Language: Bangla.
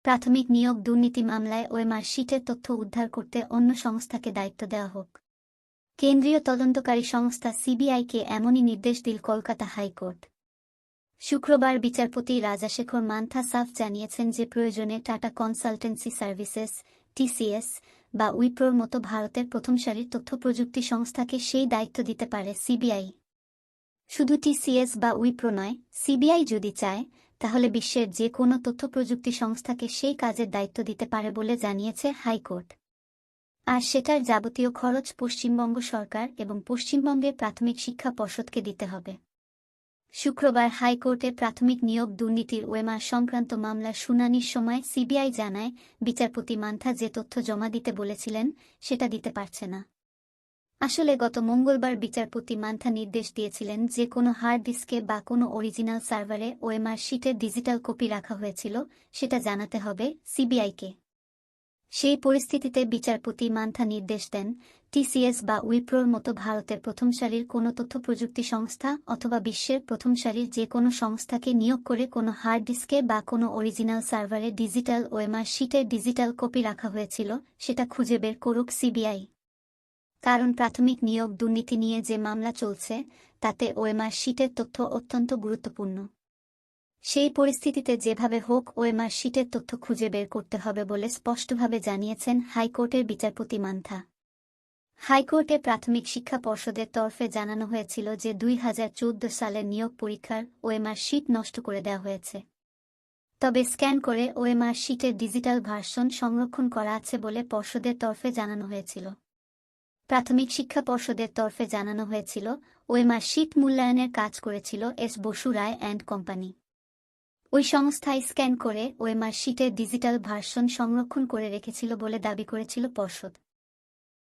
প্রাথমিক নিয়োগ দুর্নীতি মামলায় ওএমআর শিটের তথ্য উদ্ধার করতে অন্য সংস্থাকে দায়িত্ব দেওয়া হোক। কেন্দ্রীয় তদন্তকারী সংস্থা সিবিআইকে এমনই নির্দেশ দিল কলকাতা হাইকোর্ট। শুক্রবার বিচারপতি রাজাশেখর মান্থা সাফ জানিয়েছেন যে প্রয়োজনে টাটা কনসালটেন্সি সার্ভিসেস টিসিএস বা উইপ্রোর মতো ভারতের প্রথম সারির তথ্য প্রযুক্তি সংস্থাকে সেই দায়িত্ব দিতে পারে সিবিআই। শুধু টিসিএস বা উইপ্রো নয়, সিবিআই যদি চায় তাহলে বিশ্বের যে কোনো তথ্য প্রযুক্তি সংস্থাকে সেই কাজের দায়িত্ব দিতে পারে বলে জানিয়েছে হাইকোর্ট। আর সেটার যাবতীয় খরচ পশ্চিমবঙ্গ সরকার এবং পশ্চিমবঙ্গের প্রাথমিক শিক্ষা পর্ষদকে দিতে হবে। শুক্রবার হাইকোর্টে প্রাথমিক নিয়োগ দুর্নীতির ওএমআর সংক্রান্ত মামলার শুনানির সময় সিবিআই জানায়, বিচারপতি মান্থা যে তথ্য জমা দিতে বলেছিলেন সেটা দিতে পারছে না। আসলে গত মঙ্গলবার বিচারপতি মান্থা নির্দেশ দিয়েছিলেন যে কোনো হার্ড ডিস্কে বা কোনো অরিজিনাল সার্ভারে ওএমআর শিটের ডিজিটাল কপি রাখা হয়েছিল সেটা জানাতে হবে সিবিআইকে। সেই পরিস্থিতিতে বিচারপতি মান্থা নির্দেশ দেন, টিসিএস বা উইপ্রোর মতো ভারতের প্রথম সারির কোনো তথ্য প্রযুক্তি সংস্থা অথবা বিশ্বের প্রথম সারির যে কোনো সংস্থাকে নিয়োগ করে কোনো হার্ড ডিস্কে বা কোনো অরিজিনাল সার্ভারে ডিজিটাল ওএমআর শিটের ডিজিটাল কপি রাখা হয়েছিল সেটা খুঁজে বের করুক সিবিআই। কারণ প্রাথমিক নিয়োগ দুর্নীতি নিয়ে যে মামলা চলছে তাতে ওএমআর শিটের তথ্য অত্যন্ত গুরুত্বপূর্ণ। সেই পরিস্থিতিতে যেভাবে হোক ওএমআর শিটের তথ্য খুঁজে বের করতে হবে বলে স্পষ্টভাবে জানিয়েছেন হাইকোর্টের বিচারপতি মান্থা। হাইকোর্টে প্রাথমিক শিক্ষা পর্ষদের তরফে জানানো হয়েছিল যে 2014 সালের নিয়োগ পরীক্ষার ওএমআর শিট নষ্ট করে দেওয়া হয়েছে, তবে স্ক্যান করে ওএমআর শিটের ডিজিটাল ভার্সন সংরক্ষণ করা আছে বলে পর্ষদের তরফে জানানো হয়েছিল। প্রাথমিক শিক্ষা পর্ষদের তরফে জানানো হয়েছিল ওএমআর শিট মূল্যায়নের কাজ করেছিল S Basu Roy and company. ওই সংস্থায় স্ক্যান করে ওএমআর শিটের ডিজিটাল ভার্সন সংরক্ষণ করে রেখেছিল বলে দাবি করেছিল পর্ষদ।